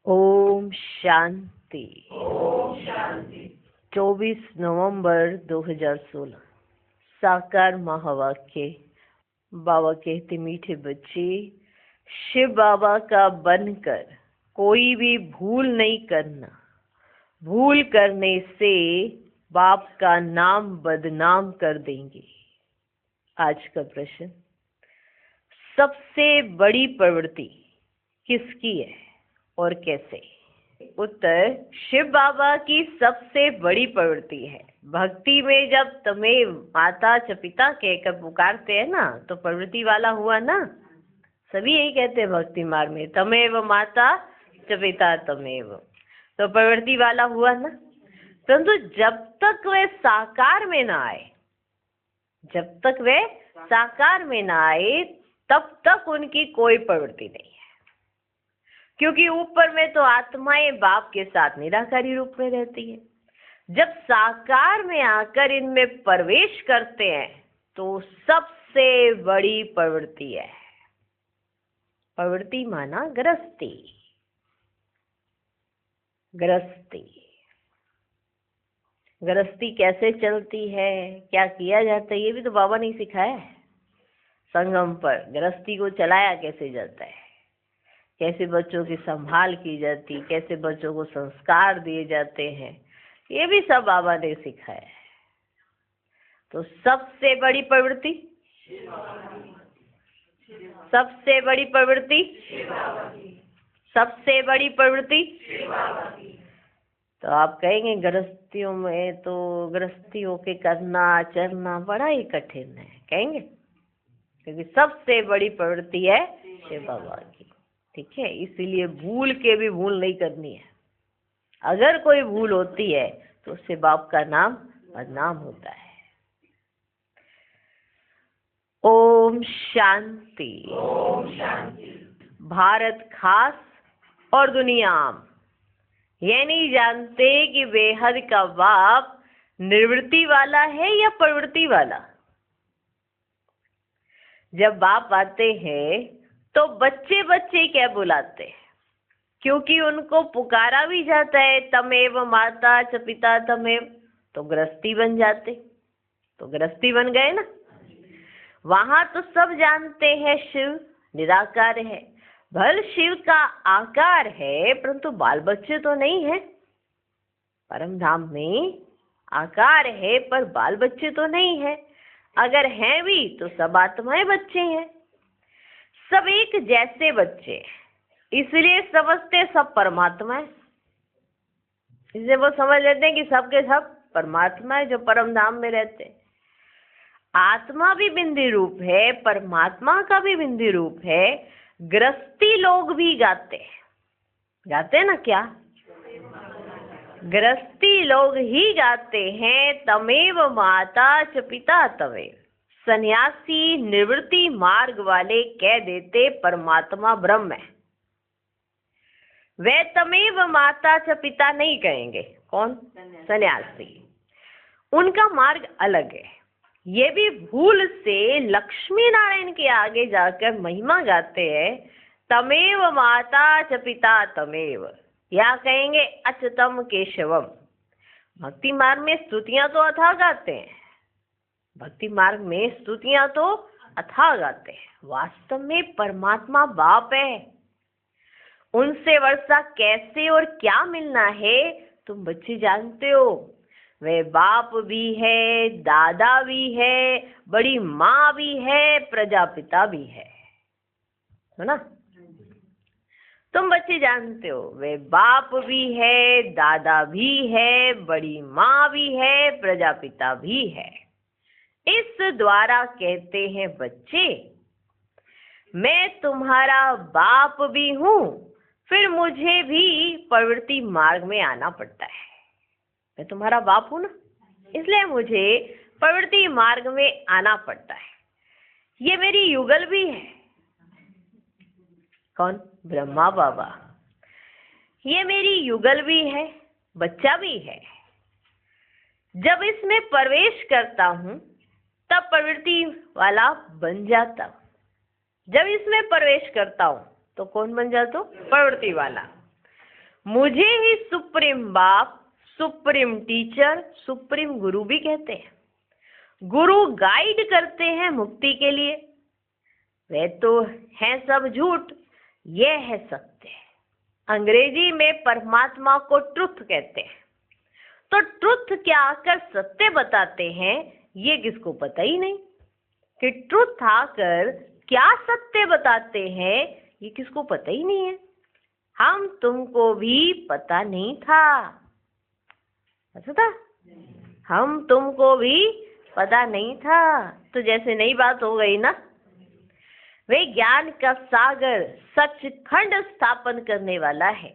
ओम शांति। 24 नवंबर 2016। साकार महावाक्य। बाबा कहते, मीठे बच्चे, शिव बाबा का बनकर कोई भी भूल नहीं करना। भूल करने से बाप का नाम बदनाम कर देंगे। आज का प्रश्न, सबसे बड़ी प्रवृत्ति किसकी है और कैसे? उत्तर, शिव बाबा की सबसे बड़ी प्रवृत्ति है। भक्ति में जब तुम्हें माता च पिता कहकर पुकारते हैं ना, तो प्रवृत्ति वाला हुआ ना। सभी यही कहते हैं भक्ति मार्ग में, तमेव माता च पिता तमेव, तो प्रवृत्ति वाला हुआ ना। परंतु जब तक वे साकार में ना आए, जब तक वे साकार में ना आए, तब तक उनकी कोई प्रवृत्ति नहीं है। क्योंकि ऊपर में तो आत्माएं बाप के साथ निराकारी रूप में रहती है। जब साकार में आकर इनमें प्रवेश करते हैं तो सबसे बड़ी प्रवृत्ति है। प्रवृत्ति माना गृहस्थी। गृहस्थी गृहस्थी कैसे चलती है, क्या किया जाता है, ये भी तो बाबा ने सिखाया है। संगम पर गृहस्थी को चलाया कैसे जाता है, कैसे बच्चों की संभाल की जाती, कैसे बच्चों को संस्कार दिए जाते हैं, ये भी सब बाबा ने सिखाया है। तो सबसे बड़ी प्रवृत्ति, सबसे बड़ी प्रवृत्ति, सबसे बड़ी प्रवृत्ति। तो आप कहेंगे गृहस्थियों में तो गृहस्थी होके करना चलना बड़ा ही कठिन है, कहेंगे, क्योंकि सबसे बड़ी प्रवृत्ति है शिव बाबा की। ठीक है, इसीलिए भूल के भी भूल नहीं करनी है। अगर कोई भूल होती है तो उससे बाप का नाम बदनाम होता है। ओम शांति। भारत खास और दुनिया आम ये नहीं जानते कि बेहद का बाप निवृत्ति वाला है या प्रवृत्ति वाला। जब बाप आते हैं तो बच्चे बच्चे क्या बुलाते हैं, क्योंकि उनको पुकारा भी जाता है, तमेव माता च पिता तमेव, तो गृहस्थी बन जाते, तो गृहस्थी बन गए ना। वहां तो सब जानते हैं शिव निराकार है। भल शिव का आकार है, परंतु बाल बच्चे तो नहीं है। परम धाम में आकार है पर बाल बच्चे तो नहीं है। अगर हैं भी तो सब आत्माएं बच्चे हैं, सब एक जैसे बच्चे, इसलिए समझते सब परमात्मा है। इसलिए वो समझ लेते हैं कि सबके सब परमात्मा है जो परम धाम में रहते हैं। आत्मा भी बिंदी रूप है, परमात्मा का भी बिंदी रूप है। गृहस्थी लोग भी गाते हैं ना, क्या गृहस्थी लोग ही गाते हैं, तमेव माता च पिता तमेव। सन्यासी निवृत्ति मार्ग वाले कह देते परमात्मा ब्रह्म है। वे तमेव माता च पिता नहीं कहेंगे। कौन? सन्यासी। उनका मार्ग अलग है। ये भी भूल से लक्ष्मी नारायण के आगे जाकर महिमा गाते हैं, तमेव माता च पिता तमेव, या कहेंगे अच्युतम केशवम। भक्ति मार्ग में स्तुतियां तो अथाह गाते हैं, भक्ति मार्ग में स्तुतियां तो अथाह गाते हैं। वास्तव में परमात्मा बाप है। उनसे वर्षा कैसे और क्या मिलना है तुम बच्चे जानते हो। वे बाप भी है, दादा भी है, बड़ी माँ भी है, प्रजापिता भी है ना। तुम बच्चे जानते हो, वे बाप भी है, दादा भी है, बड़ी माँ भी है, प्रजापिता भी है। इस द्वारा कहते हैं बच्चे, मैं तुम्हारा बाप भी हूँ, फिर मुझे भी प्रवृत्ति मार्ग में आना पड़ता है। मैं तुम्हारा बाप हूं ना, इसलिए मुझे प्रवृत्ति मार्ग में आना पड़ता है। ये मेरी युगल भी है। कौन? ब्रह्मा बाबा। ये मेरी युगल भी है, बच्चा भी है। जब इसमें प्रवेश करता हूं तब प्रवृत्ति वाला बन जाता हूं। जब इसमें प्रवेश करता हूं तो कौन बन जाता हूं? प्रवृत्ति वाला। मुझे ही सुप्रीम बाप, सुप्रीम टीचर, सुप्रीम गुरु भी कहते हैं। गुरु गाइड करते हैं मुक्ति के लिए। वे तो है सब झूठ, ये है सत्य। अंग्रेजी में परमात्मा को ट्रुथ कहते हैं। तो ट्रुथ क्या आकर सत्य बताते हैं, ये किसको पता ही नहीं। कि ट्रुथ आकर क्या सत्य बताते हैं, ये किसको पता ही नहीं है। हम तुमको भी पता नहीं था, पता था? हम तुमको भी पता नहीं था। तो जैसे नई बात हो गई ना। वे ज्ञान का सागर सचखंड स्थापन करने वाला है।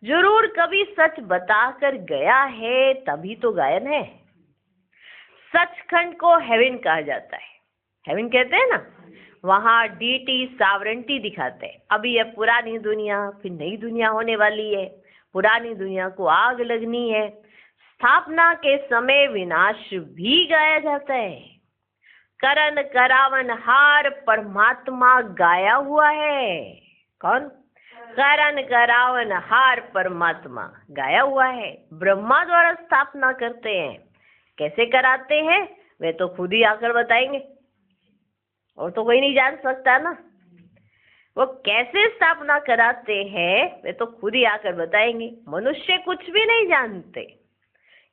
जरूर कभी सच बताकर गया है, तभी तो गायन है। सचखंड को हेवन कहा जाता है। हेवन कहते हैं ना, वहां डीटी सॉवरेंटी दिखाते हैं। अभी ये पुरानी दुनिया, फिर नई दुनिया होने वाली है। पुरानी दुनिया को आग लगनी है। स्थापना के समय विनाश भी गाया जाता है। करण करावन हार परमात्मा गाया हुआ है। कौन? करण करावन हार परमात्मा गाया हुआ है। ब्रह्मा द्वारा स्थापना करते हैं। कैसे कराते हैं वे तो खुद ही आकर बताएंगे, और तो कोई नहीं जान सकता ना। वो कैसे स्थापना कराते हैं वे तो खुद ही आकर बताएंगे। मनुष्य कुछ भी नहीं जानते।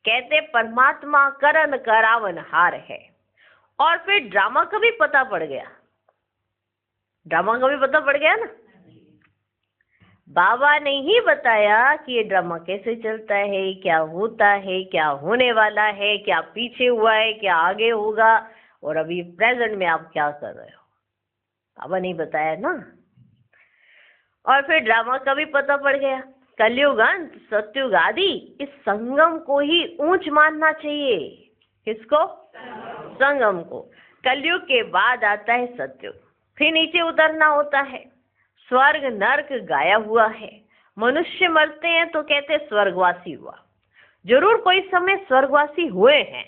कहते परमात्मा करण करावन हार है। और फिर ड्रामा का भी पता पड़ गया। ड्रामा का भी पता पड़ गया ना। बाबा ने ही बताया कि ये ड्रामा कैसे चलता है, क्या होता है, क्या होने वाला है, क्या पीछे हुआ है, क्या आगे होगा, और अभी प्रेजेंट में आप क्या कर रहे हो। बाबा ने बताया ना। और फिर ड्रामा का भी पता पड़ गया। कलयुग अंत, सतयुग आदि, इस संगम को ही ऊंच मानना चाहिए। किसको? संगम को। कलयुग के बाद आता है सतयुग, फिर नीचे उतरना होता है। स्वर्ग नरक गाया हुआ है। मनुष्य मरते हैं तो कहते स्वर्गवासी हुआ। जरूर कोई समय स्वर्गवासी हुए हैं,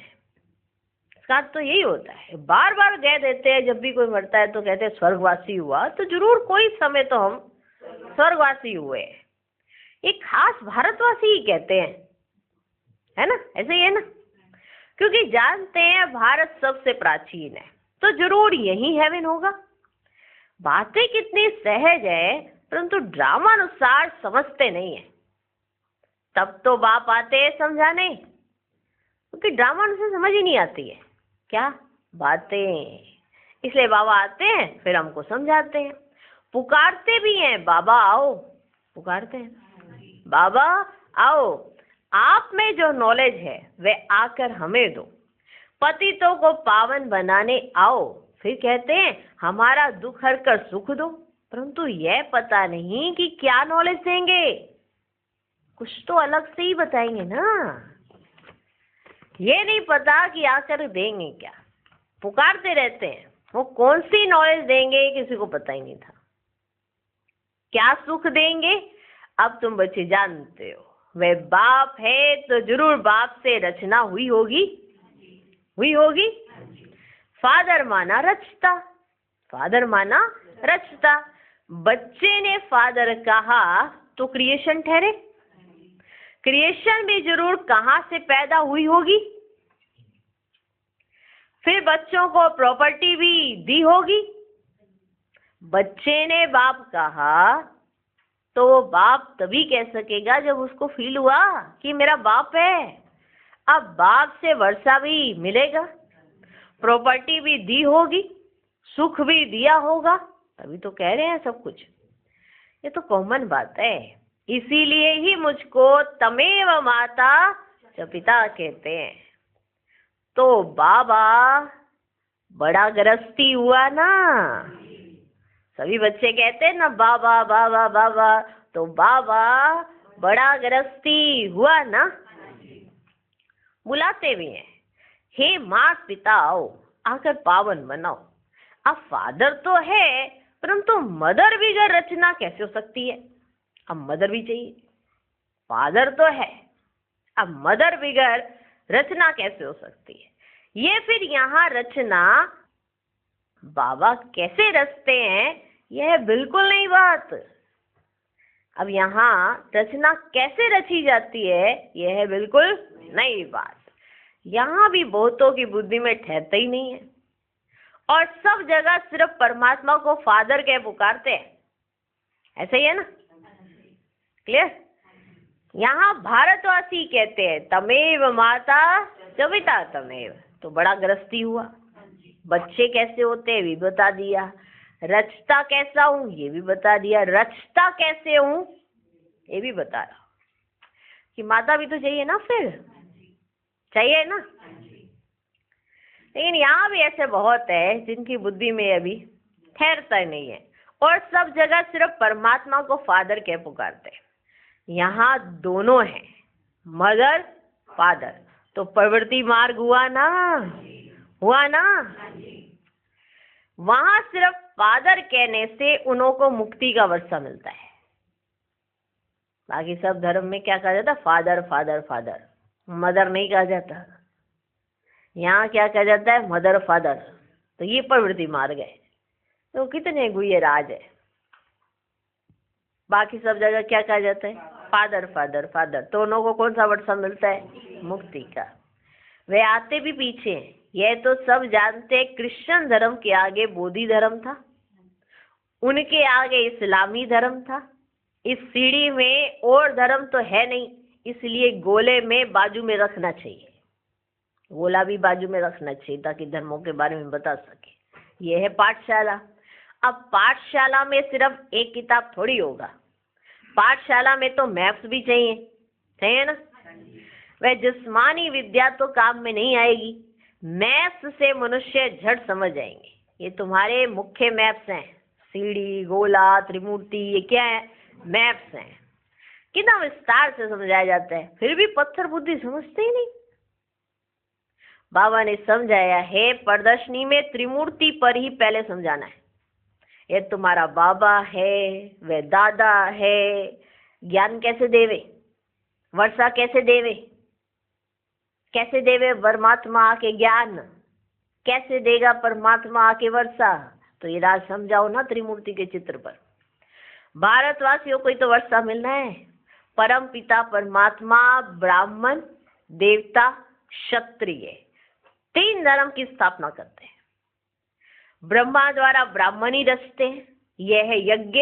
इसका तो यही होता है। बार बार कह देते हैं जब भी कोई मरता है तो कहते स्वर्गवासी हुआ, तो जरूर कोई समय तो हम स्वर्गवासी हुए। एक खास भारतवासी ही कहते हैं, है ना? ऐसे ही है ना, क्योंकि जानते हैं भारत सबसे प्राचीन है, तो जरूर यही हेवन होगा। बातें कितनी सहज है, परंतु ड्रामानुसार समझते नहीं है। तब तो बाप आते हैं समझाने, क्योंकि ड्रामानुसार समझ ही नहीं आती है क्या बातें। इसलिए बाबा आते हैं, फिर हमको समझाते हैं। पुकारते भी हैं, बाबा आओ, पुकारते हैं बाबा आओ, आप में जो नॉलेज है वह आकर हमें दो। पतितों को पावन बनाने आओ। फिर कहते हैं हमारा दुख हर कर सुख दो। परंतु यह पता नहीं कि क्या नॉलेज देंगे। कुछ तो अलग से ही बताएंगे ना। ये नहीं पता कि आकर देंगे क्या। पुकारते रहते हैं, वो कौन सी नॉलेज देंगे किसी को पता ही नहीं था। क्या सुख देंगे अब तुम बच्चे जानते हो। वह बाप है तो जरूर बाप से रचना हुई होगी, हुई होगी। फादर माना रचता, फादर माना रचता। बच्चे ने फादर कहा तो क्रिएशन ठहरे। क्रिएशन भी जरूर कहाँ से पैदा हुई होगी। फिर बच्चों को प्रॉपर्टी भी दी होगी। बच्चे ने बाप कहा तो वो बाप तभी कह सकेगा जब उसको फील हुआ कि मेरा बाप है। अब बाप से वर्षा भी मिलेगा, प्रॉपर्टी भी दी होगी, सुख भी दिया होगा, तभी तो कह रहे हैं सब कुछ। ये तो कॉमन बात है। इसीलिए ही मुझको तमेव माता च पिता कहते हैं। तो बाबा बड़ा गृहस्थी हुआ ना। सभी बच्चे कहते हैं ना बाबा बाबा बाबा, तो बाबा बड़ा गृहस्थी हुआ ना। बुलाते भी हैं, हे माँ पिता आओ, आकर पावन बनाओ। अब फादर तो है, परंतु मदर बिगर रचना कैसे हो सकती है। अब मदर भी चाहिए। फादर तो है, अब मदर बिगर रचना कैसे हो सकती है। ये फिर यहाँ रचना बाबा कैसे रचते हैं, यह बिल्कुल नहीं बात। अब यहाँ रचना कैसे रची जाती है, यह है बिल्कुल नई बात। यहाँ भी बहुतों की बुद्धि में ठहरता ही नहीं है और सब जगह सिर्फ परमात्मा को फादर कह पुकारते हैं। ऐसा ही है ना? क्लियर? यहाँ भारतवासी कहते हैं तमेव माता च पिता तमेव, तो बड़ा गृहस्थी हुआ। बच्चे कैसे होते हैं भी बता दिया, रचता कैसा हूँ ये भी बता दिया, रचता कैसे हूँ ये भी बता रहा कि माता भी तो चाहिए ना, फिर चाहिए ना। लेकिन यहाँ भी ऐसे बहुत है जिनकी बुद्धि में अभी ठहरता ही नहीं है और सब जगह सिर्फ परमात्मा को फादर कह पुकारते हैं। यहाँ दोनों हैं, मदर फादर, तो प्रवृत्ति मार्ग हुआ ना, हुआ ना। वहां सिर्फ फादर कहने से उन्हों को मुक्ति का वर्षा मिलता है। बाकी सब धर्म में क्या कहा जाता है? फादर फादर फादर, मदर नहीं कहा जाता। यहाँ क्या कहा जाता है? Mother father. तो ये प्रवृत्ति मार्ग है। तो कितने गुह्य राज है। बाकी सब जगह क्या कहा जाता है? Father father father. तो उन्हों को कौन सा वर्षा मिलता है? मुक्ति का। वे आते भी पीछे हैं, यह तो सब जानते। क्रिश्चियन धर्म के आगे बोधि धर्म था, उनके आगे इस्लामी धर्म था। इस सीढ़ी में और धर्म तो है नहीं, इसलिए गोले में बाजू में रखना चाहिए, गोला भी बाजू में रखना चाहिए ताकि धर्मों के बारे में बता सके। यह है पाठशाला। अब पाठशाला में सिर्फ एक किताब थोड़ी होगा, पाठशाला में तो मैप्स भी चाहिए, चाहिए ना। वह जिस्मानी विद्या तो काम में नहीं आएगी, मैप्स से मनुष्य झट समझ जाएंगे। ये तुम्हारे मुख्य मैप्स हैं, सीढ़ी, गोला, त्रिमूर्ति, ये क्या है? मैप्स हैं। कितना विस्तार से समझाया जाता है, फिर भी पत्थर बुद्धि समझते ही नहीं। बाबा ने समझाया है प्रदर्शनी में त्रिमूर्ति पर ही पहले समझाना है। ये तुम्हारा बाबा है, वह दादा है। ज्ञान कैसे देवे, वर्षा कैसे देवे, कैसे देवे परमात्मा आके ज्ञान, कैसे देगा परमात्मा आके वर्षा? तो ये राज समझाओ ना त्रिमूर्ति के चित्र पर। भारतवासियों को तो वर्षा मिलना है। परम पिता परमात्मा, ब्राह्मण, देवता, क्षत्रिय, तीन धर्म की स्थापना करते हैं। ब्रह्मा द्वारा ब्राह्मण ही रचते हैं, यह है यज्ञ,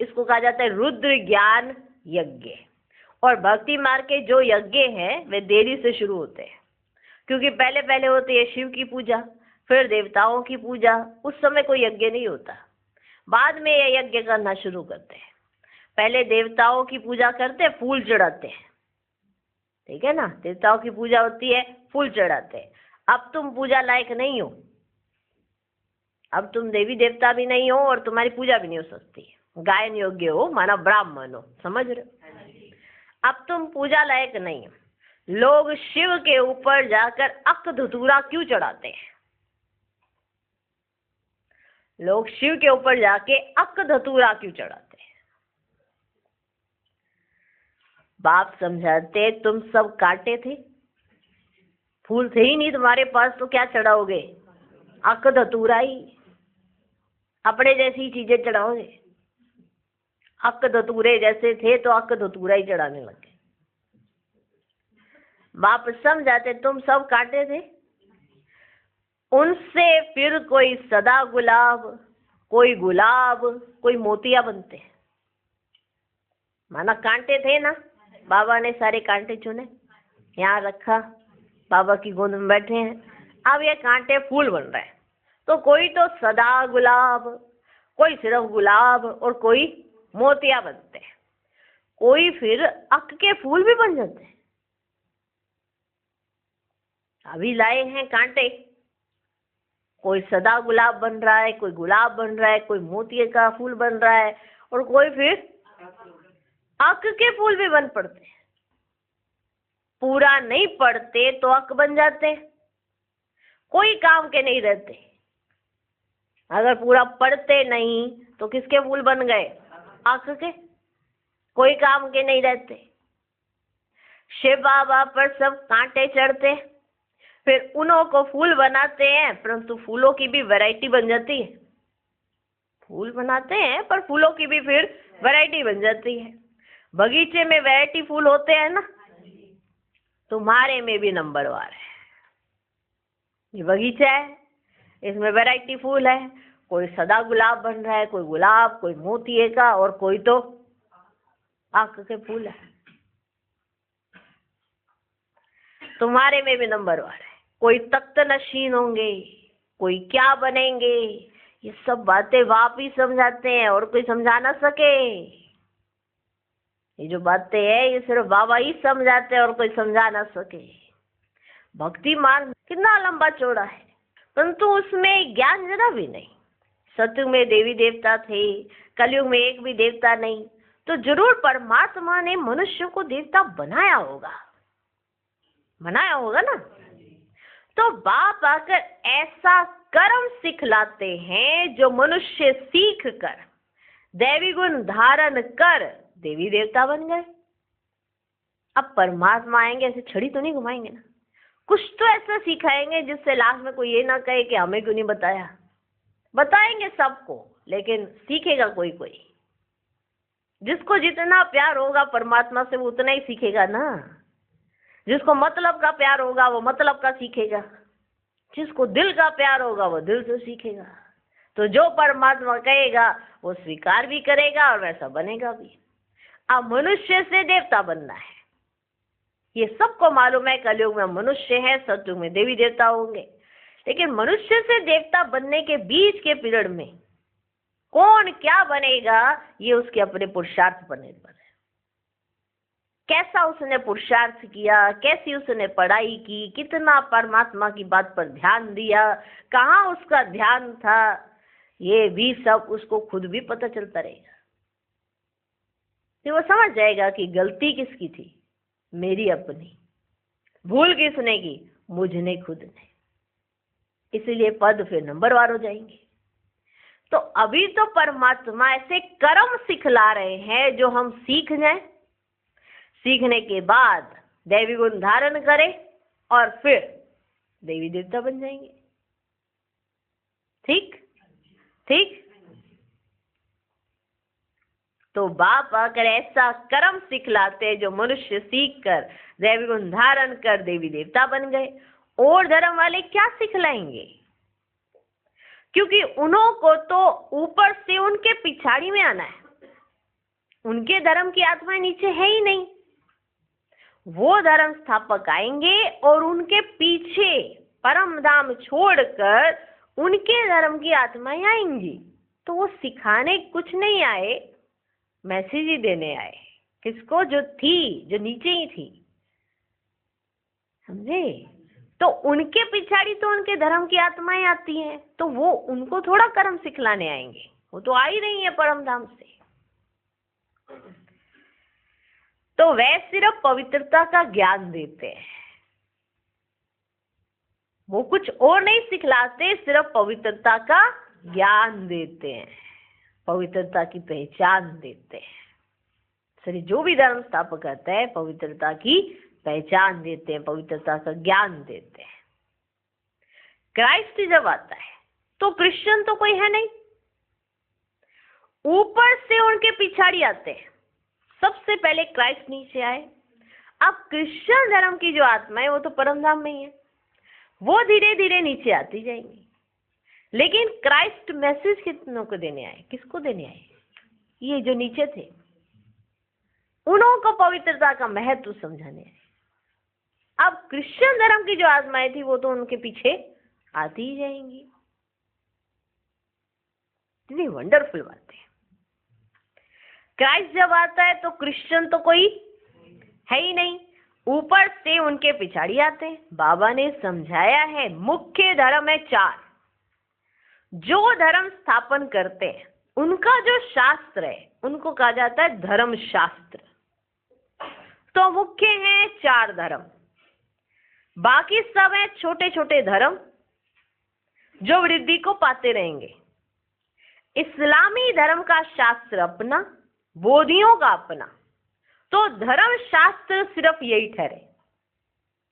इसको कहा जाता है रुद्र ज्ञान यज्ञ। और भक्ति मार्ग के जो यज्ञ हैं वे देरी से शुरू होते हैं, क्योंकि पहले पहले होती है शिव की पूजा, फिर देवताओं की पूजा। उस समय कोई यज्ञ नहीं होता, बाद में ये यज्ञ करना शुरू करते हैं। पहले देवताओं की पूजा करते हैं, फूल चढ़ाते हैं, ठीक है ना। देवताओं की पूजा होती है, फूल चढ़ाते हैं। अब तुम पूजा लायक नहीं हो, अब तुम देवी देवता भी नहीं हो और तुम्हारी पूजा भी नहीं हो सकती, गायन योग्य हो, माना ब्राह्मण हो, समझ रहे हो। अब तुम पूजा लायक नहीं हो। लोग शिव के ऊपर जाकर अक धतूरा क्यों चढ़ाते हैं? लोग शिव के ऊपर जाके अक धतूरा क्यों चढ़ाते हैं? बाप समझाते तुम सब कांटे थे, फूल थे ही नहीं तुम्हारे पास, तो क्या चढ़ाओगे? अक धतूरा ही, अपने जैसी चीजें चढ़ाओगे। अक धतूरे जैसे थे तो अक धतूरा ही चढ़ाने लगे। बाप समझाते तुम सब कांटे थे, उनसे फिर कोई सदा गुलाब, कोई गुलाब, कोई मोतिया बनते हैं। माना कांटे थे ना, बाबा ने सारे कांटे चुने, यहाँ रखा, बाबा की गोद में बैठे हैं। अब ये कांटे फूल बन रहे हैं, तो कोई तो सदा गुलाब, कोई सिर्फ गुलाब और कोई मोतिया बनते हैं, कोई फिर अक के फूल भी बन जाते हैं। अभी लाए हैं कांटे, कोई सदा गुलाब बन रहा है, कोई गुलाब बन रहा है, कोई मोतिये का फूल बन रहा है, और कोई फिर अक के फूल भी बन पड़ते हैं। पूरा नहीं पढ़ते तो अक बन जाते हैं, कोई काम के नहीं रहते। अगर पूरा पढ़ते नहीं तो किसके फूल बन गए? अक के, कोई काम के नहीं रहते। शिव बाबा पर सब कांटे चढ़ते, फिर उन्हों को फूल बनाते हैं, परंतु फूलों की भी वैरायटी बन जाती है। फूल बनाते हैं पर फूलों की भी फिर वैरायटी बन जाती है। बगीचे में वैरायटी फूल होते हैं ना, तुम्हारे में भी नंबरवार है। ये बगीचा है, इसमें वैरायटी फूल है। कोई सदा गुलाब बन रहा है, कोई गुलाब, कोई मोतिये का, और कोई तो आक के फूल है। तुम्हारे में भी नंबरवार है। कोई तख्त नशीन होंगे, कोई क्या बनेंगे, ये सब बातें बाप ही समझाते हैं और कोई समझा ना सके। ये जो बातें हैं ये सिर्फ बाबा ही समझाते हैं और कोई समझा ना सके। भक्ति मार्ग कितना लंबा चौड़ा है, परंतु उसमें ज्ञान जरा भी नहीं। सतयुग में देवी देवता थे, कलयुग में एक भी देवता नहीं, तो जरूर परमात्मा ने मनुष्य को देवता बनाया होगा, बनाया होगा ना। तो बाप आकर ऐसा कर्म सिखलाते हैं जो मनुष्य सीख कर दैवी गुण धारण कर देवी देवता बन गए। अब परमात्मा आएंगे ऐसे छड़ी तो नहीं घुमाएंगे ना, कुछ तो ऐसा सिखाएंगे जिससे लास्ट में कोई ये ना कहे कि हमें क्यों नहीं बताया। बताएंगे सबको, लेकिन सीखेगा कोई कोई। जिसको जितना प्यार होगा परमात्मा से वो उतना ही सीखेगा ना। जिसको मतलब का प्यार होगा वो मतलब का सीखेगा, जिसको दिल का प्यार होगा वो दिल से सीखेगा। तो जो परमात्मा कहेगा वो स्वीकार भी करेगा और वैसा बनेगा भी। अब मनुष्य से देवता बनना है, ये सबको मालूम है। कलयुग में मनुष्य है, सतयुग में देवी देवता होंगे। लेकिन मनुष्य से देवता बनने के बीच के पीरियड में कौन क्या बनेगा ये उसके अपने पुरुषार्थ पर निर्भर है। कैसा उसने पुरुषार्थ किया, कैसी उसने पढ़ाई की, कितना परमात्मा की बात पर ध्यान दिया, कहाँ उसका ध्यान था, ये भी सब उसको खुद भी पता चलता रहेगा। तो वो समझ जाएगा कि गलती किसकी थी, मेरी अपनी। भूल किसने की, मुझने खुद ने। इसलिए पद फिर नंबरवार हो जाएंगे। तो अभी तो परमात्मा ऐसे कर्म सिखला रहे हैं जो हम सीख जाएं, सीखने के बाद दैवी गुण धारण करें और फिर देवी देवता बन जाएंगे। ठीक ठीक। तो बाप आकर ऐसा कर्म सिखलाते हैं जो मनुष्य सीख कर दैवी गुण धारण कर देवी देवता बन गए। और धर्म वाले क्या सिखलाएंगे, क्योंकि उन्हों को तो ऊपर से उनके पिछाड़ी में आना है। उनके धर्म की आत्मा नीचे है ही नहीं। वो धर्म स्थापक आएंगे और उनके पीछे परम धाम छोड़कर उनके धर्म की आत्माएं आएंगी। तो वो सिखाने कुछ नहीं आए, मैसेज ही देने आए। किसको, जो थी, जो नीचे ही थी, समझे। तो उनके पिछाड़ी तो उनके धर्म की आत्माएं आती हैं, तो वो उनको थोड़ा कर्म सिखलाने आएंगे। वो तो आ ही रही है परम धाम से। तो वे सिर्फ पवित्रता का ज्ञान देते हैं, वो कुछ और नहीं सिखलाते, सिर्फ पवित्रता का ज्ञान देते हैं, पवित्रता की पहचान देते हैं। सॉरी, जो भी धर्म स्थापक करता है पवित्रता की पहचान देते हैं, पवित्रता का ज्ञान देते हैं। क्राइस्ट जब आता है तो क्रिश्चियन तो कोई है नहीं, ऊपर से उनके पिछाड़ी आते हैं। सबसे पहले क्राइस्ट नीचे आए। अब क्रिश्चियन धर्म की जो आत्मा है वो तो परमधाम में ही है, वो धीरे धीरे नीचे आती जाएंगी। लेकिन क्राइस्ट मैसेज कितनों को देने आए, किसको देने आए? ये जो नीचे थे उन्हों को पवित्रता का महत्व समझाने आए। अब क्रिश्चियन धर्म की जो आत्माएं थी वो तो उनके पीछे आती ही जाएंगी। इतनी वंडरफुल बात है। क्राइस्ट जब आता है तो क्रिश्चियन तो कोई है ही नहीं, ऊपर से उनके पिछाड़ी आते हैं। बाबा ने समझाया है मुख्य धर्म है 4। जो धर्म स्थापन करते हैं उनका जो शास्त्र है उनको कहा जाता है धर्म शास्त्र। तो मुख्य है 4 धर्म, बाकी सब है छोटे छोटे धर्म जो वृद्धि को पाते रहेंगे। इस्लामी धर्म का शास्त्र अपना, बोधियों का अपना। तो धर्म शास्त्र सिर्फ यही ठहरे।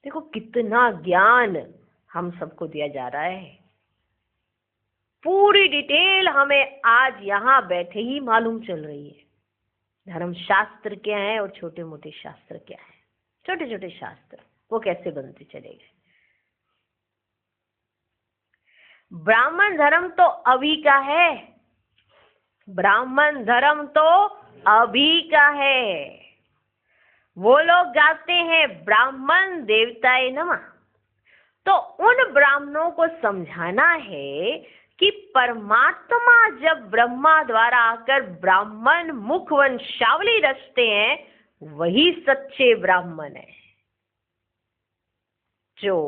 देखो कितना ज्ञान हम सबको दिया जा रहा है, पूरी डिटेल हमें आज यहाँ बैठे ही मालूम चल रही है। धर्म शास्त्र क्या है और छोटे मोटे शास्त्र क्या है। छोटे छोटे शास्त्र वो कैसे बनते चले गए। ब्राह्मण धर्म तो अभी का है, ब्राह्मण धर्म तो अभी का है। वो लोग गाते हैं ब्राह्मण देवताए नमः। तो उन ब्राह्मणों को समझाना है कि परमात्मा जब ब्रह्मा द्वारा आकर ब्राह्मण मुख वंशावली रचते हैं, वही सच्चे ब्राह्मण है। जो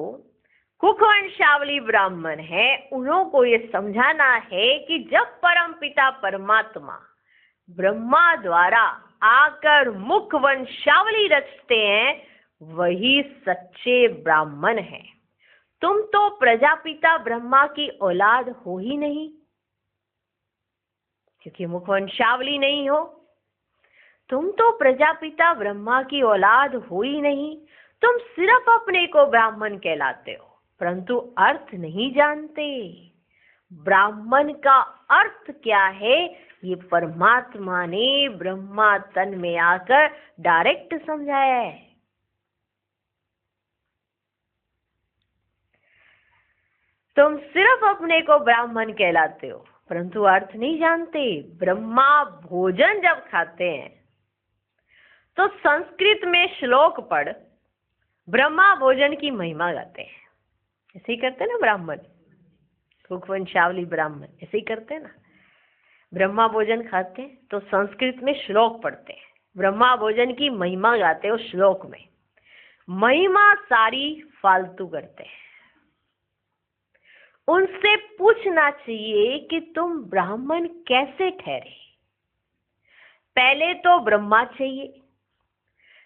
कुखवंशावली ब्राह्मण है, उन्हों को ये समझाना है कि जब परम पिता परमात्मा ब्रह्मा द्वारा आकर मुख वंशावली रचते हैं, वही सच्चे ब्राह्मण है। तुम तो प्रजापिता ब्रह्मा की औलाद हो ही नहीं, क्योंकि मुख वंशावली नहीं हो। तुम तो प्रजापिता ब्रह्मा की औलाद हो ही नहीं। तुम सिर्फ अपने को ब्राह्मण कहलाते हो, परंतु अर्थ नहीं जानते। ब्राह्मण का अर्थ क्या है, ये परमात्मा ने ब्रह्मा तन में आकर डायरेक्ट समझाया है। तुम सिर्फ अपने को ब्राह्मण कहलाते हो, परंतु अर्थ नहीं जानते। ब्रह्मा भोजन जब खाते हैं तो संस्कृत में श्लोक पढ़ ब्रह्मा भोजन की महिमा गाते हैं। ऐसे ही करते ना ब्राह्मण, कुखवंशावली ब्राह्मण ऐसे ही करते ना। ब्रह्मा भोजन खाते हैं तो संस्कृत में श्लोक पढ़ते हैं, ब्रह्मा भोजन की महिमा गाते हो श्लोक में। महिमा सारी फालतू करते हैं। उनसे पूछना चाहिए कि तुम ब्राह्मण कैसे ठहरे। पहले तो ब्रह्मा चाहिए,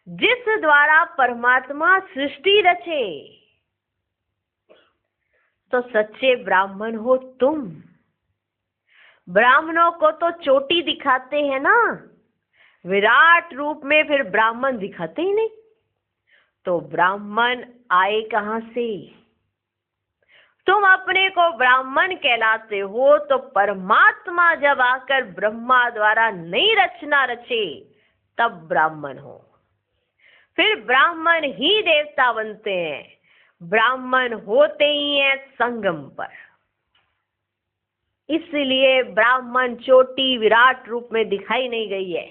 जिस द्वारा परमात्मा सृष्टि रचे। तो सच्चे ब्राह्मण हो तुम। ब्राह्मणों को तो चोटी दिखाते हैं ना, विराट रूप में फिर ब्राह्मण दिखाते ही नहीं। तो ब्राह्मण आए कहां से? तुम अपने को ब्राह्मण कहलाते हो, तो परमात्मा जब आकर ब्रह्मा द्वारा नई रचना रचे तब ब्राह्मण हो। फिर ब्राह्मण ही देवता बनते हैं। ब्राह्मण होते ही हैं संगम पर। इसलिए ब्राह्मण चोटी विराट रूप में दिखाई नहीं गई है,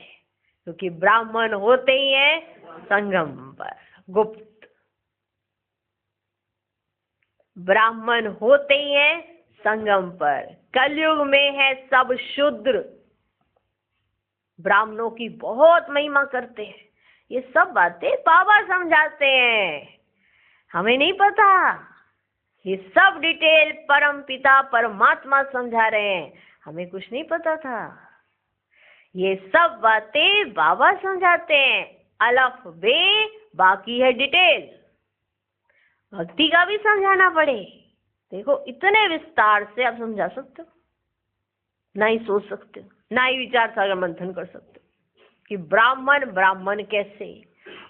क्योंकि ब्राह्मण होते ही हैं संगम पर, गुप्त। ब्राह्मण होते ही हैं संगम पर। कलयुग में है सब शूद्र। ब्राह्मणों की बहुत महिमा करते हैं। ये सब बातें बाबा समझाते हैं, हमें नहीं पता। ये सब डिटेल परम पिता परमात्मा समझा रहे हैं, हमें कुछ नहीं पता था। ये सब बातें बाबा समझाते हैं। अलफ बे, बाकी है डिटेल। भक्ति का भी समझाना पड़े। देखो इतने विस्तार से आप समझा सकते हो ना, ही सोच सकते हो ना, ही विचार सागर मंथन कर सकते हो कि ब्राह्मण ब्राह्मण कैसे,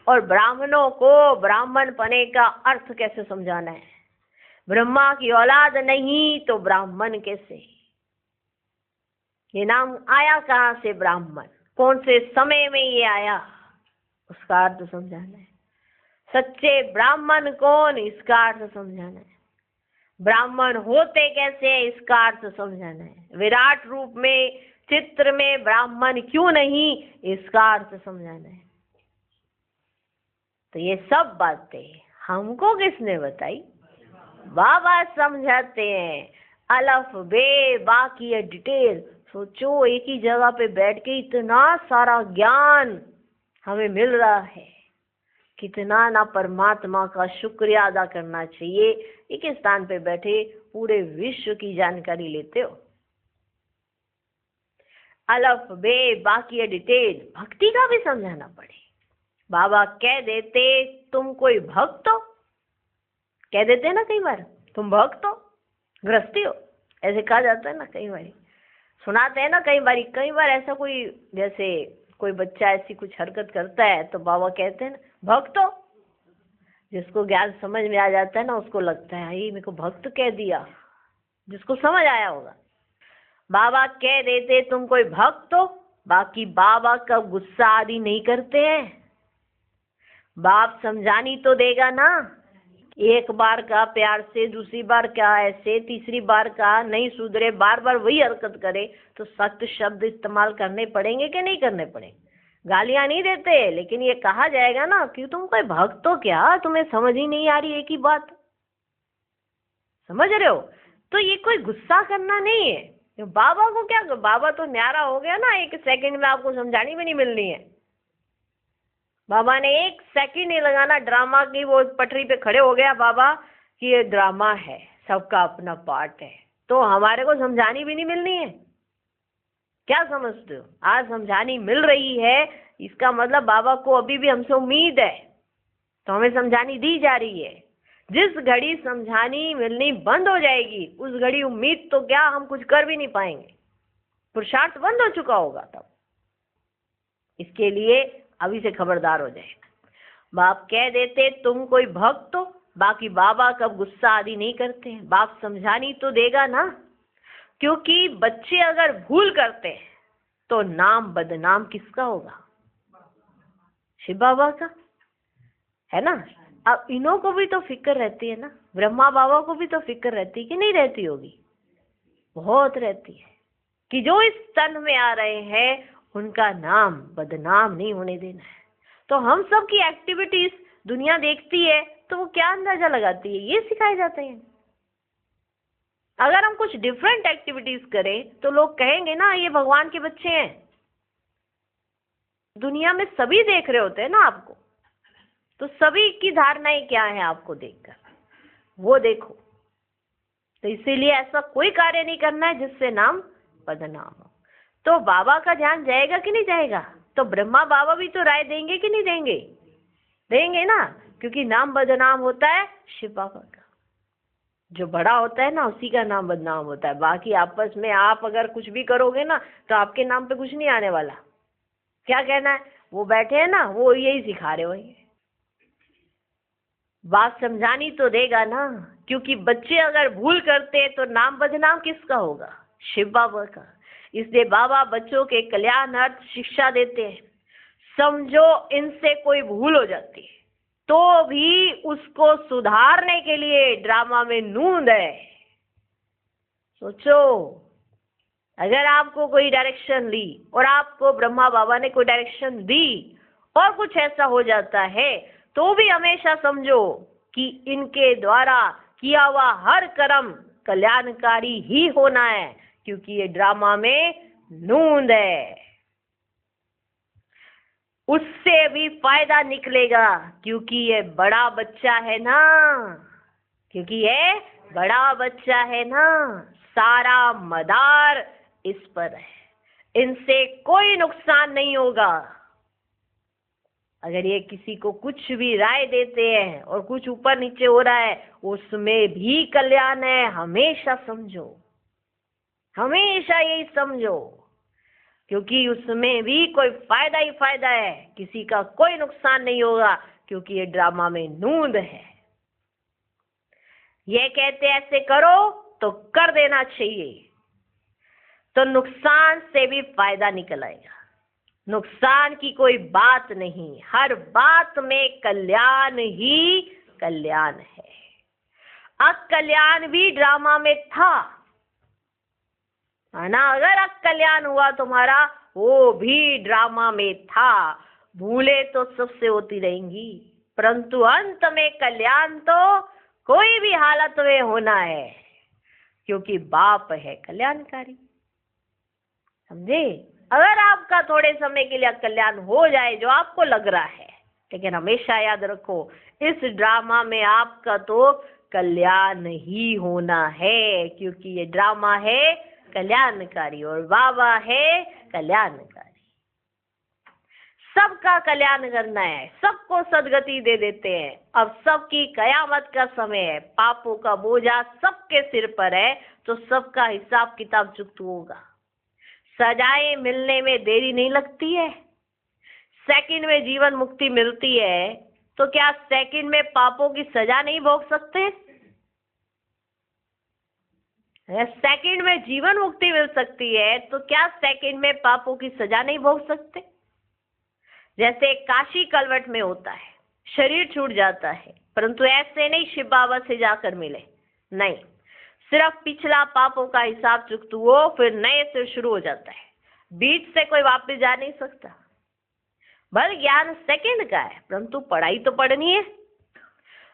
और ब्राह्मणों को ब्राह्मण पने का अर्थ कैसे समझाना है। ब्रह्मा की औलाद नहीं तो ब्राह्मण कैसे? ये नाम आया कहाँ से ब्राह्मण, कौन से समय में ये आया, उसका अर्थ समझाना है। सच्चे ब्राह्मण कौन, इसका अर्थ समझाना है। ब्राह्मण होते कैसे, इसका अर्थ समझाना है। विराट रूप में चित्र में ब्राह्मण क्यों नहीं, इसका अर्थ समझाना है। तो ये सब बातें हमको किसने बताई? बाबा समझाते हैं। अलफ बे, बाकी है डिटेल। सोचो एक ही जगह पे बैठ के इतना सारा ज्ञान हमें मिल रहा है, कितना ना परमात्मा का शुक्रिया अदा करना चाहिए। एक स्थान पे बैठे पूरे विश्व की जानकारी लेते हो। अलफ बे, बाकी है डिटेल। भक्ति का भी समझाना पड़े। बाबा कह देते तुम कोई भक्त हो, कह देते ना कई बार तुम भक्त हो, गृहस्थी हो, ऐसे कहा जाता है ना कई बार, सुनाते हैं ना कई बार ऐसा कोई, जैसे कोई बच्चा ऐसी कुछ हरकत करता है तो बाबा कहते हैं ना भक्त हो। जिसको ज्ञान समझ में आ जाता है ना, उसको लगता है ये मेरे को भक्त कह दिया, जिसको समझ आया होगा। बाबा कह देते तुम कोई भक्त हो, बाकी बाबा कब गुस्सा आदि नहीं करते हैं। बाप समझानी तो देगा ना, एक बार का प्यार से, दूसरी बार का ऐसे, तीसरी बार का नहीं सुधरे, बार बार वही हरकत करे तो सख्त शब्द इस्तेमाल करने पड़ेंगे कि नहीं करने पड़ेंगे। गालियां नहीं देते, लेकिन ये कहा जाएगा ना कि तुम कोई भक्त हो क्या, तुम्हें समझ ही नहीं आ रही एक ही बात, समझ रहे हो। तो ये कोई गुस्सा करना नहीं है। बाबा को क्या, बाबा तो न्यारा हो गया ना, एक सेकंड में आपको समझानी भी नहीं मिलनी है। बाबा ने एक सेकंड नहीं लगाना, ड्रामा की वो पटरी पे खड़े हो गया बाबा कि ये ड्रामा है, सबका अपना पार्ट है, तो हमारे को समझानी भी नहीं मिलनी है। क्या समझते हो, आज समझानी मिल रही है, इसका मतलब बाबा को अभी भी हमसे उम्मीद है, तो हमें समझानी दी जा रही है। जिस घड़ी समझानी मिलनी बंद हो जाएगी उस घड़ी उम्मीद तो क्या, हम कुछ कर भी नहीं पाएंगे, पुरुषार्थ बंद हो चुका होगा तब। इसके लिए अभी से खबरदार हो जाए। बाप कह देते तुम कोई भक्त हो, बाकी बाबा कब गुस्सा आदि नहीं करते हैं। बाप समझानी तो देगा ना, क्योंकि बच्चे अगर भूल करते हैं तो नाम बदनाम किसका होगा, शिव बाबा का, है ना। अब इन्हों को भी तो फिक्र रहती है ना, ब्रह्मा बाबा को भी तो फिक्र रहती है कि नहीं रहती होगी, बहुत रहती है, कि जो इस तन में आ रहे हैं उनका नाम बदनाम नहीं होने देना है। तो हम सब की एक्टिविटीज दुनिया देखती है तो वो क्या अंदाजा लगाती है, ये सिखाए जाते हैं। अगर हम कुछ डिफरेंट एक्टिविटीज करें तो लोग कहेंगे ना ये भगवान के बच्चे हैं। दुनिया में सभी देख रहे होते हैं ना आपको, तो सभी की धारणाएं क्या है आपको देखकर, वो देखो। तो इसीलिए ऐसा कोई कार्य नहीं करना है जिससे नाम बदनाम हो। तो बाबा का ध्यान जाएगा कि नहीं जाएगा, तो ब्रह्मा बाबा भी तो राय देंगे कि नहीं देंगे, देंगे ना, क्योंकि नाम बदनाम होता है शिव बाबा का। जो बड़ा होता है ना उसी का नाम बदनाम होता है। बाकी आपस में आप अगर कुछ भी करोगे ना तो आपके नाम पे कुछ नहीं आने वाला। क्या कहना है, वो बैठे हैं ना, वो यही सिखा रहे होंगे। बात समझानी तो देगा ना, क्योंकि बच्चे अगर भूल करते तो नाम बदनाम किसका होगा, शिव बाबा का। इसलिए बाबा बच्चों के कल्याणार्थ शिक्षा देते हैं। समझो इनसे कोई भूल हो जाती है तो भी उसको सुधारने के लिए ड्रामा में नूंद है। सोचो, अगर आपको कोई डायरेक्शन ली और आपको ब्रह्मा बाबा ने कोई डायरेक्शन दी और कुछ ऐसा हो जाता है तो भी हमेशा समझो कि इनके द्वारा किया हुआ हर कर्म कल्याणकारी ही होना है, क्योंकि ये ड्रामा में नूंद है। उससे भी फायदा निकलेगा, क्योंकि ये बड़ा बच्चा है ना, क्योंकि ये बड़ा बच्चा है ना, सारा मदार इस पर है, इनसे कोई नुकसान नहीं होगा। अगर ये किसी को कुछ भी राय देते हैं और कुछ ऊपर नीचे हो रहा है उसमें भी कल्याण है, हमेशा समझो, हमेशा यही समझो, क्योंकि उसमें भी कोई फायदा ही फायदा है, किसी का कोई नुकसान नहीं होगा, क्योंकि ये ड्रामा में नूंद है। ये कहते ऐसे करो तो कर देना चाहिए, तो नुकसान से भी फायदा निकल आएगा। नुकसान की कोई बात नहीं, हर बात में कल्याण ही कल्याण है। अकल्याण भी ड्रामा में था, है ना। अगर अकल्याण हुआ तुम्हारा, वो भी ड्रामा में था। भूले तो सबसे होती रहेंगी, परंतु अंत में कल्याण तो कोई भी हालत में होना है, क्योंकि बाप है कल्याणकारी। समझे। अगर आपका थोड़े समय के लिए कल्याण हो जाए जो आपको लग रहा है, लेकिन हमेशा याद रखो इस ड्रामा में आपका तो कल्याण ही होना है, क्योंकि ये ड्रामा है कल्याणकारी और बाबा है कल्याणकारी। सबका कल्याण करना है, सबको सदगति दे देते हैं। अब सबकी कयामत का समय है, पापों का बोझा सबके सिर पर है, तो सबका हिसाब किताब चुकता होगा। सजाएं मिलने में देरी नहीं लगती है, सेकंड में जीवन मुक्ति मिलती है, तो क्या सेकंड में पापों की सजा नहीं भोग सकते, अगर सेकंड में जीवन मुक्ति मिल सकती है तो क्या सेकंड में पापों की सजा नहीं भोग सकते? जैसे काशी कलवट में होता है, शरीर छूट जाता है, परंतु ऐसे नहीं शिव बाबा से जाकर मिले, नहीं, सिर्फ पिछला पापों का हिसाब चुकता हो, फिर नए से शुरू हो जाता है, बीच से कोई वापस जा नहीं सकता। भले ज्ञान सेकंड का है, परंतु पढ़ाई तो पढ़नी है।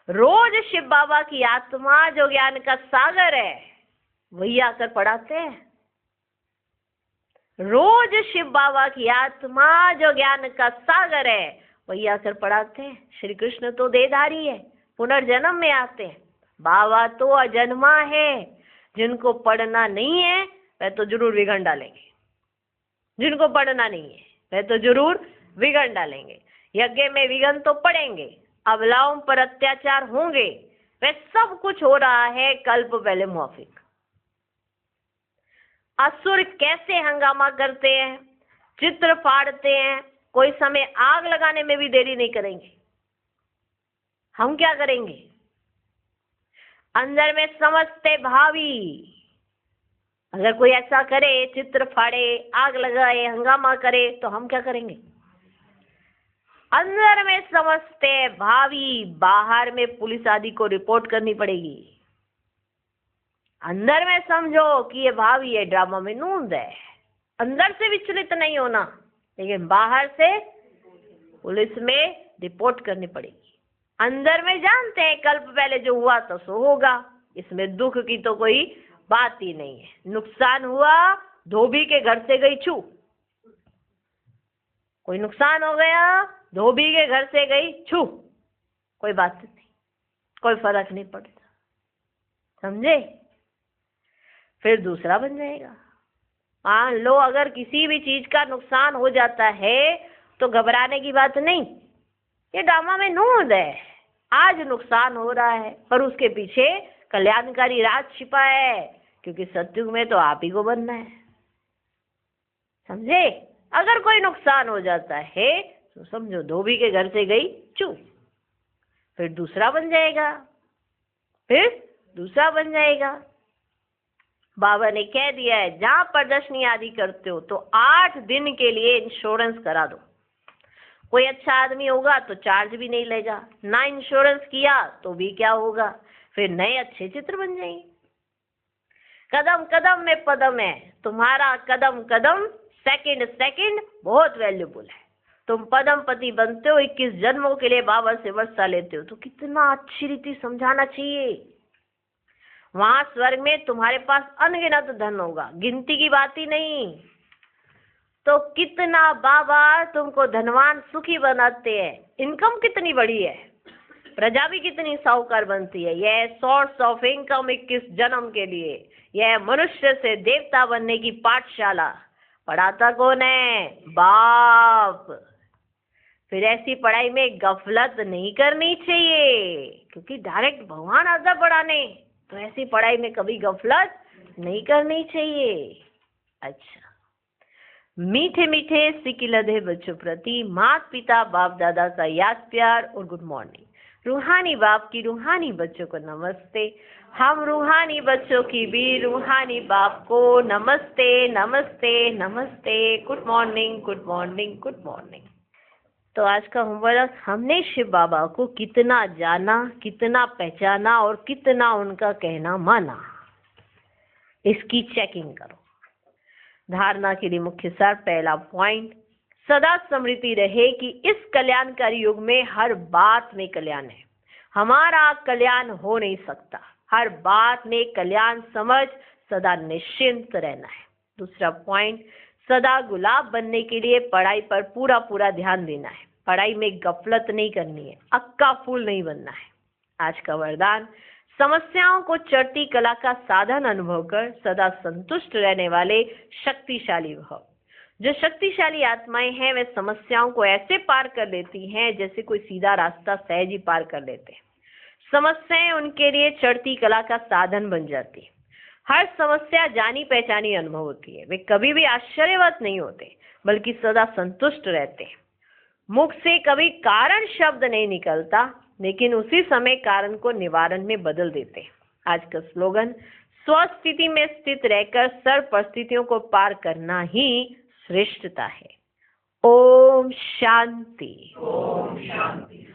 रोज शिव बाबा की आत्मा जो ज्ञान का सागर है वही आकर पढ़ाते हैं। रोज शिव बाबा की आत्मा जो ज्ञान का सागर है वही आकर पढ़ाते हैं। श्री कृष्ण तो देहधारी है, पुनर्जन्म में आते हैं। बाबा तो अजन्मा है। जिनको पढ़ना नहीं है वह तो जरूर विघन डालेंगे, जिनको पढ़ना नहीं है वह तो जरूर विघन डालेंगे। यज्ञ में विघन तो पड़ेंगे, अबलाओं पर अत्याचार होंगे, वह सब कुछ हो रहा है कल्प पहले मुआफिक। असुर कैसे हंगामा करते हैं, चित्र फाड़ते हैं, कोई समय आग लगाने में भी देरी नहीं करेंगे। हम क्या करेंगे? अंदर में समझते भावी, अगर कोई ऐसा करे, चित्र फाड़े, आग लगाए, हंगामा करे, तो हम क्या करेंगे? अंदर में समझते भावी, बाहर में पुलिस आदि को रिपोर्ट करनी पड़ेगी। अंदर में समझो कि ये भावी है, ड्रामा में नूंद है, अंदर से विचलित नहीं होना, लेकिन बाहर से पुलिस में रिपोर्ट करनी पड़ेगी। अंदर में जानते हैं कल्प पहले जो हुआ तो सो होगा, इसमें दुख की तो कोई बात ही नहीं है। नुकसान हुआ, धोबी के घर से गई छू, कोई नुकसान हो गया, धोबी के घर से गई छू, कोई बात नहीं, कोई फर्क नहीं पड़ता, समझे? फिर दूसरा बन जाएगा। मान लो अगर किसी भी चीज का नुकसान हो जाता है तो घबराने की बात नहीं, ये ड्रामा में नूंद है, आज नुकसान हो रहा है पर उसके पीछे कल्याणकारी राज छिपा है, क्योंकि सत्युग में तो आप ही को बनना है, समझे? अगर कोई नुकसान हो जाता है तो समझो धोबी के घर से गई चू, फिर दूसरा बन जाएगा, फिर दूसरा बन जाएगा। बाबा ने कह दिया है जहां प्रदर्शनी आदि करते हो तो 8 दिन के लिए इंश्योरेंस करा दो। कोई अच्छा आदमी होगा तो चार्ज भी नहीं लेगा, ना इंश्योरेंस किया तो भी क्या होगा, फिर नए अच्छे चित्र बन जाएंगे। कदम कदम में पदम है, तुम्हारा कदम कदम, सेकंड सेकंड बहुत वैल्यूबल है। तुम पदम पति बनते हो, 21 जन्मों के लिए बाबा से वर्षा लेते हो, तो कितना अच्छी रीति समझाना चाहिए। वहां स्वर्ग में तुम्हारे पास अनगिनत धन होगा, गिनती की बात ही नहीं। तो कितना बाबा तुमको धनवान सुखी बनाते हैं, इनकम कितनी बड़ी है, प्रजा भी कितनी साहूकार बनती है। यह सोर्स ऑफ इनकम 21 जन्म के लिए, यह मनुष्य से देवता बनने की पाठशाला। पढ़ाता कौन है? बाप। फिर ऐसी पढ़ाई में गफलत नहीं करनी चाहिए, क्योंकि डायरेक्ट भगवान आता पढ़ाने, तो ऐसी पढ़ाई में कभी गफलत नहीं करनी चाहिए। अच्छा, मीठे मीठे सिकिलधे बच्चों प्रति माता पिता बाप दादा का याद प्यार और गुड मॉर्निंग। रूहानी बाप की रूहानी बच्चों को नमस्ते। हम रूहानी बच्चों की भी रूहानी बाप को नमस्ते नमस्ते नमस्ते। Good morning good morning good morning. तो आज का होमवर्क, हमने शिव बाबा को कितना जाना, कितना पहचाना और कितना उनका कहना माना, इसकी चेकिंग करो। धारणा के लिए मुख्य सार, पहला पॉइंट, सदा स्मृति रहे कि इस कल्याणकारी युग में हर बात में कल्याण है। हमारा कल्याण हो नहीं सकता, हर बात में कल्याण समझ सदा निश्चिंत रहना है। दूसरा पॉइंट, सदा गुलाब बनने के लिए पढ़ाई पर पूरा पूरा ध्यान देना है। पढ़ाई में गफलत नहीं करनी है, अक्का फूल नहीं बनना है। आज का वरदान, समस्याओं को चढ़ती कला का साधन अनुभव कर सदा संतुष्ट रहने वाले शक्तिशाली भव। जो शक्तिशाली आत्माएं हैं वे समस्याओं को ऐसे पार कर लेती हैं जैसे कोई सीधा रास्ता सहज ही पार कर लेते हैं। समस्याएं उनके लिए चढ़ती कला का साधन बन जाती है। हर समस्या जानी पहचानी अनुभव होती है। वे कभी भी आश्चर्यवत नहीं होते, बल्कि सदा संतुष्ट रहते हैं। मुख से कभी कारण शब्द नहीं निकलता, लेकिन उसी समय कारण को निवारण में बदल देते हैं। आज का स्लोगन, स्वस्थिति में स्थित रहकर सर्व परिस्थितियों को पार करना ही श्रेष्ठता है। ओम शांति। ओम शांति।